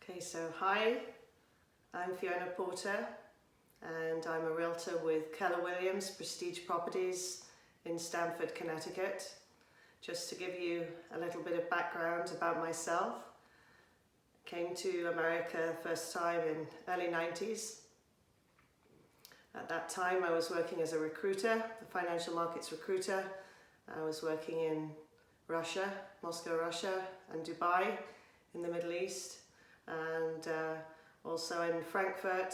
Okay, so hi, I'm Fiona Porter and I'm a realtor with Keller Williams Prestige Properties in Stamford, Connecticut. Just to give you a little bit of background about myself, I came to America first time in early 90s. At that time I was working as a recruiter, a financial markets recruiter. I was working in Russia, Moscow, Russia, and Dubai in the Middle East, and also in Frankfurt.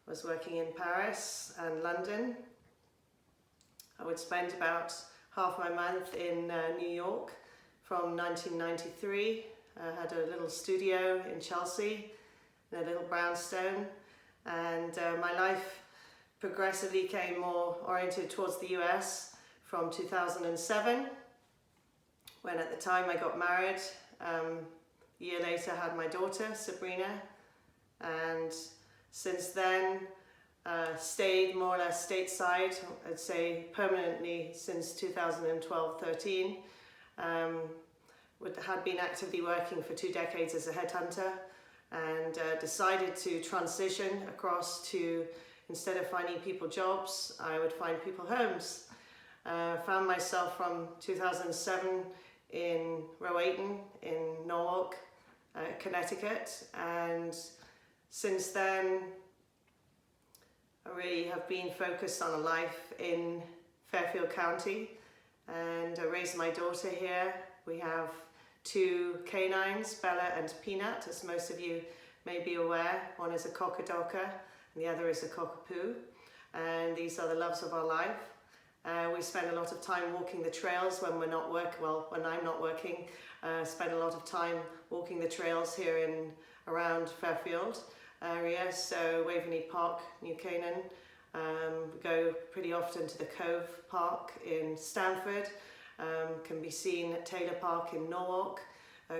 I was working in Paris and London. I would spend about half my month in New York from 1993. I had a little studio in Chelsea, in a little brownstone, and my life progressively came more oriented towards the US from 2007, when at the time I got married. A year later I had my daughter, Sabrina, and since then stayed more or less stateside, I'd say permanently since 2012-13. Had been actively working for 2 decades as a headhunter, and decided to transition across to, instead of finding people jobs, I would find people homes. Found myself from 2007 in Rowayton in Norwalk, Connecticut, and since then I really have been focused on a life in Fairfield County, and I raised my daughter here. We have 2 canines, Bella and Peanut, as most of you may be aware. One is a cockadocker and the other is a cockapoo, and these are the loves of our life. We spend a lot of time walking the trails when we're not working. Well, when I'm not working, spend a lot of time walking the trails here in around Fairfield area. So Waveney Park, New Canaan. We go pretty often to the Cove Park in Stamford. Can be seen at Taylor Park in Norwalk,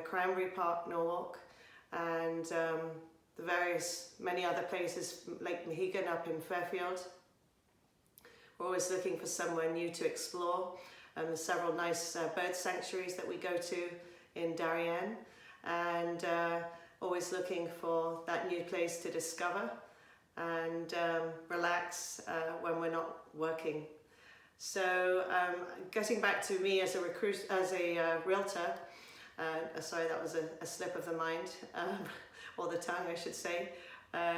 Cranberry Park, Norwalk, and the many other places, Lake Mohegan up in Fairfield. We're always looking for somewhere new to explore. There's several nice bird sanctuaries that we go to in Darien, and always looking for that new place to discover and relax when we're not working. So getting back to me as a realtor, sorry, that was a slip of the mind, or the tongue I should say.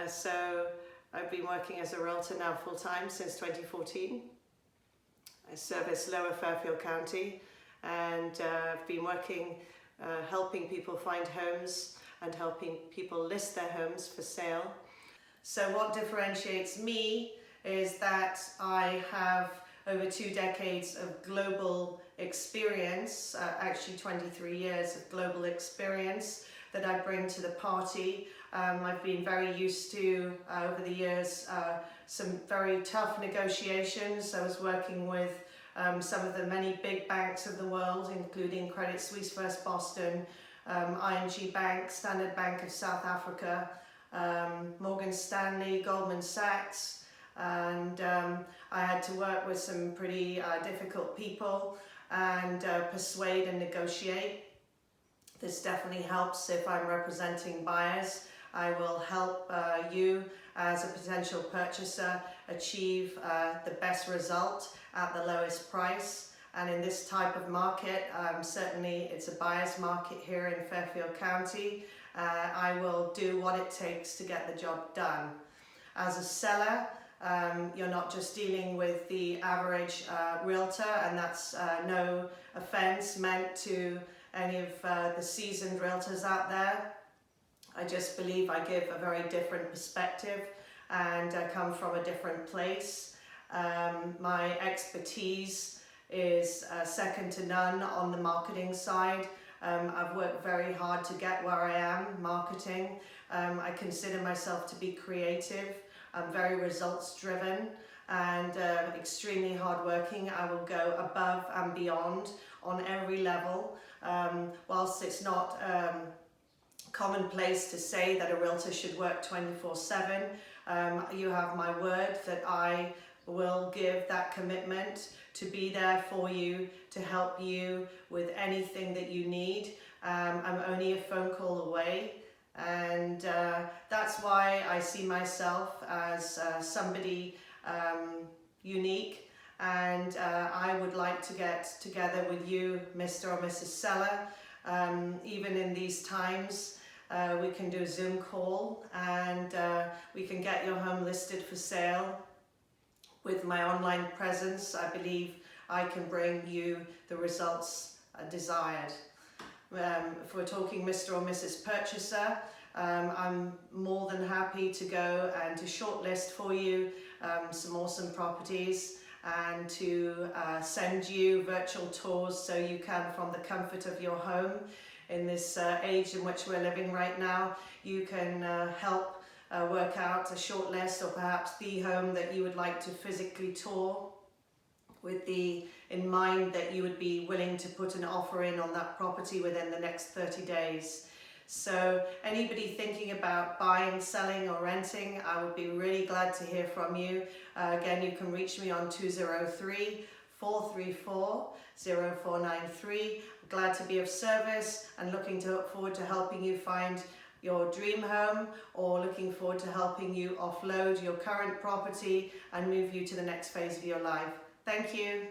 So I've been working as a realtor now full-time since 2014. I service Lower Fairfield County, and I've been working helping people find homes and helping people list their homes for sale. So what differentiates me is that I have over 2 decades of global experience, actually 23 years of global experience that I bring to the party. I've been very used to, over the years, some very tough negotiations. I was working with some of the many big banks of the world, including Credit Suisse, First Boston, ING Bank, Standard Bank of South Africa, Morgan Stanley, Goldman Sachs, and I had to work with some pretty difficult people and persuade and negotiate. This definitely helps if I'm representing buyers. I will help you as a potential purchaser achieve the best result at the lowest price. And in this type of market, certainly it's a buyer's market here in Fairfield County, I will do what it takes to get the job done. As a seller, you're not just dealing with the average realtor, and that's no offense meant to any of the seasoned realtors out there. I just believe I give a very different perspective and come from a different place. My expertise is second to none on the marketing side. I've worked very hard to get where I am marketing. I consider myself to be creative. I'm very results driven and extremely hardworking. I will go above and beyond on every level. Whilst it's not commonplace to say that a realtor should work 24/7, you have my word that I will give that commitment to be there for you, to help you with anything that you need. I'm only a phone call away, And that's why I see myself as somebody unique, and I would like to get together with you, Mr. or Mrs. Seller. Even in these times, we can do a Zoom call, and we can get your home listed for sale. With my online presence, I believe I can bring you the results desired. If we're talking Mr. or Mrs. Purchaser, I'm more than happy to go and to shortlist for you some awesome properties, and to send you virtual tours so you can, from the comfort of your home, in this age in which we're living right now, you can help work out a short list, or perhaps the home that you would like to physically tour, with the in mind that you would be willing to put an offer in on that property within the next 30 days. So anybody thinking about buying, selling or renting, I would be really glad to hear from you. Again, you can reach me on 203 434 0493. Glad to be of service, and looking forward to helping you find your dream home, or looking forward to helping you offload your current property and move you to the next phase of your life. Thank you.